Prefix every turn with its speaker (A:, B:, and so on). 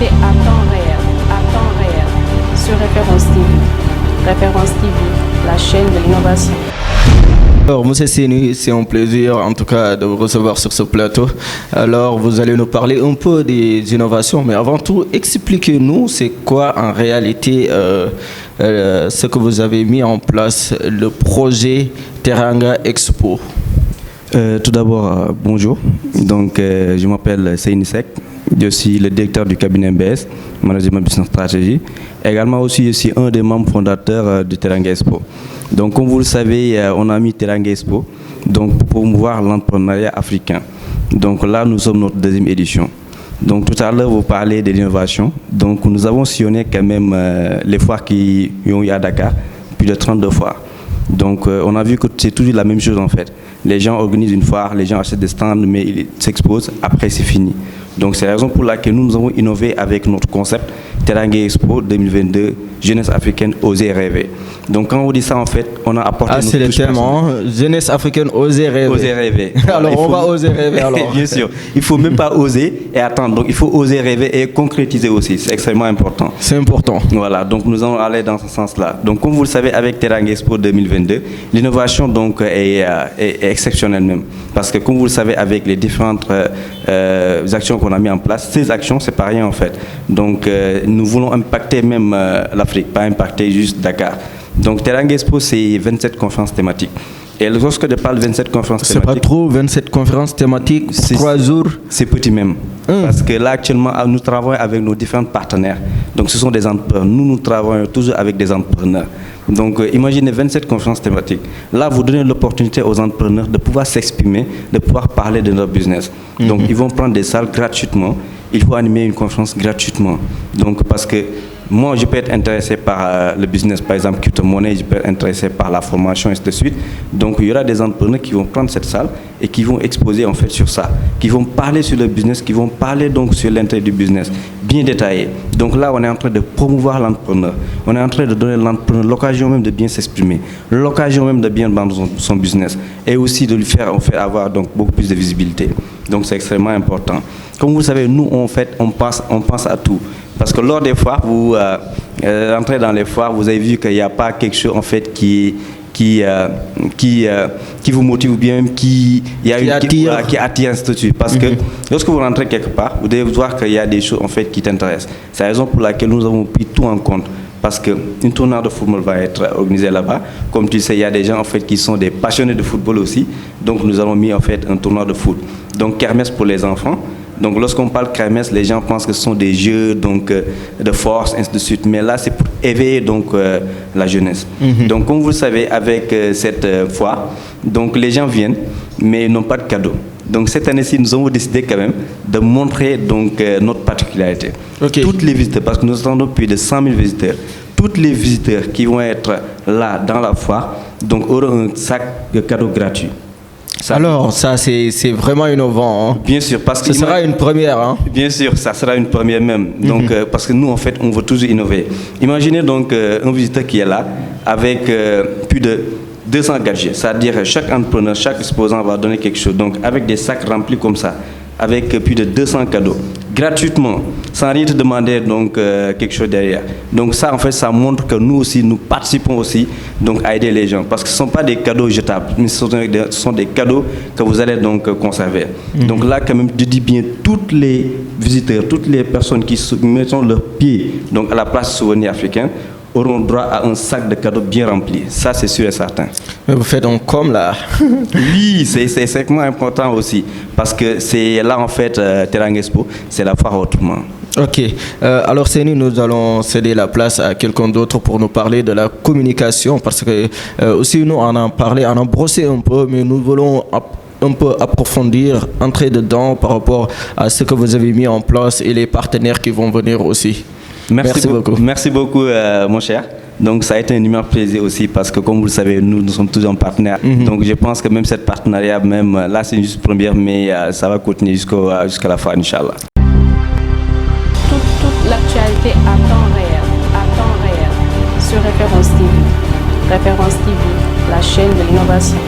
A: l'actualité à temps réel, sur Référence TV. Référence TV, la chaîne de l'innovation.
B: Alors, Monsieur Séni, c'est un plaisir en tout cas de vous recevoir sur ce plateau. Alors, vous allez nous parler un peu des innovations, mais avant tout, expliquez-nous c'est quoi en réalité ce que vous avez mis en place, le projet Teranga Expo.
C: Tout d'abord, bonjour. Donc, je m'appelle Séni Seck. Je suis le directeur du cabinet MBS, Management Business Strategy. Également aussi, je suis un des membres fondateurs du Teranga Expo. Donc, comme vous le savez, on a mis Teranga Expo donc, pour promouvoir l'entrepreneuriat africain. Donc là, nous sommes notre deuxième édition. Donc tout à l'heure, vous parlez de l'innovation. Donc nous avons sillonné quand même les foires qui ont eu à Dakar, plus de 32 foires. Donc on a vu que c'est toujours la même chose en fait. Les gens organisent une foire, les gens achètent des stands, mais ils s'exposent, après c'est fini. Donc c'est la raison pour laquelle nous avons innové avec notre concept Teranga Expo 2022, Jeunesse africaine, oser rêver. Donc quand on dit ça en fait, on a apporté notre
B: c'est le thème, Jeunesse africaine, oser rêver.
C: Oser rêver.
B: Alors on va oser rêver alors.
C: Bien sûr, il ne faut même pas oser et attendre. Donc il faut oser rêver et concrétiser aussi, c'est extrêmement important.
B: C'est important.
C: Voilà, donc nous allons aller dans ce sens-là. Donc comme vous le savez, avec Teranga Expo 2022, l'innovation donc est exceptionnelle même. Parce que comme vous le savez, avec les différentes actions qu'on a mis en place, ces actions, c'est pas rien en fait. Donc nous voulons impacter même l'Afrique, pas impacter juste Dakar. Donc Teranga Expo, c'est 27 conférences thématiques. Et lorsque je parle de 27 conférences thématiques...
B: C'est pas trop, 27 conférences thématiques, 3 jours.
C: C'est petit même. Parce que là, actuellement, nous travaillons avec nos différents partenaires. Donc ce sont des entrepreneurs. Nous travaillons toujours avec des entrepreneurs. Donc imaginez 27 conférences thématiques. Là, vous donnez l'opportunité aux entrepreneurs de pouvoir s'exprimer, de pouvoir parler de leur business. Donc ils vont prendre des salles gratuitement. Il faut animer une conférence gratuitement. Donc parce que moi, je peux être intéressé par le business, par exemple, crypto-monnaie, je peux être intéressé par la formation, et ainsi de suite. Donc, il y aura des entrepreneurs qui vont prendre cette salle et qui vont exposer en fait sur ça, qui vont parler sur le business, qui vont parler donc sur l'intérêt du business, bien détaillé. Donc là, on est en train de promouvoir l'entrepreneur. On est en train de donner à l'entrepreneur l'occasion même de bien s'exprimer, l'occasion même de bien vendre son business et aussi de lui faire en fait avoir donc beaucoup plus de visibilité. Donc, c'est extrêmement important. Comme vous savez, nous, en fait, on pense à tout. Parce que lors des foires, vous rentrez dans les foires, vous avez vu qu'il n'y a pas quelque chose en fait qui vous motive ou bien qui attire ainsi de suite. Parce que lorsque vous rentrez quelque part, vous devez voir qu'il y a des choses en fait qui t'intéressent. C'est la raison pour laquelle nous avons pris tout en compte. Parce qu'une tournoi de football va être organisée là-bas. Comme tu sais, il y a des gens en fait qui sont des passionnés de football aussi. Donc nous avons mis en fait un tournoi de foot. Donc kermesse pour les enfants. Donc lorsqu'on parle kermesse, les gens pensent que ce sont des jeux donc, de force, ainsi de suite. Mais là, c'est pour éveiller donc, la jeunesse. Donc comme vous le savez, avec cette foire, donc les gens viennent, mais ils n'ont pas de cadeau. Donc cette année-ci, nous avons décidé quand même de montrer donc, notre particularité. Okay. Toutes les visiteurs, parce que nous attendons plus de 100 000 visiteurs, tous les visiteurs qui vont être là dans la foire donc, auront un sac de cadeaux gratuits.
B: Alors, ça, c'est vraiment innovant. Hein.
C: Bien sûr, parce que...
B: Ce sera une première. Hein.
C: Bien sûr, ça sera une première même. Donc, parce que nous, en fait, on veut toujours innover. Imaginez donc un visiteur qui est là avec plus de 200 gadgets. C'est-à-dire chaque entrepreneur, chaque exposant va donner quelque chose. Donc, avec des sacs remplis comme ça, avec plus de 200 cadeaux, gratuitement, sans rien te demander donc, quelque chose derrière. Donc ça, en fait, ça montre que nous aussi, nous participons aussi donc, à aider les gens. Parce que ce ne sont pas des cadeaux jetables, mais ce sont des cadeaux que vous allez donc conserver. Donc là, quand même, je dis bien, tous les visiteurs, toutes les personnes qui mettent leurs pieds donc, à la place souvenir africain, auront droit à un sac de cadeaux bien rempli. Ça, c'est sûr et certain.
B: Mais vous faites donc comme là.
C: Oui, c'est extrêmement important aussi. Parce que c'est là, en fait, Teranga Expo, c'est la foire autrement.
B: Ok. Alors, Séni, nous allons céder la place à quelqu'un d'autre pour nous parler de la communication. Parce que aussi, nous, on en parlé, on en brossé un peu, mais nous voulons un peu approfondir, entrer dedans par rapport à ce que vous avez mis en place et les partenaires qui vont venir aussi. Merci beaucoup.
C: Merci beaucoup, mon cher. Donc, ça a été un immense plaisir aussi parce que, comme vous le savez, nous sommes toujours en partenaire. Donc, je pense que même cette partenariat, même là, c'est juste première, mais ça va continuer jusqu'à la fin, Inch'Allah.
A: Toute l'actualité à temps réel, sur Référence TV. Référence TV, la chaîne de l'innovation.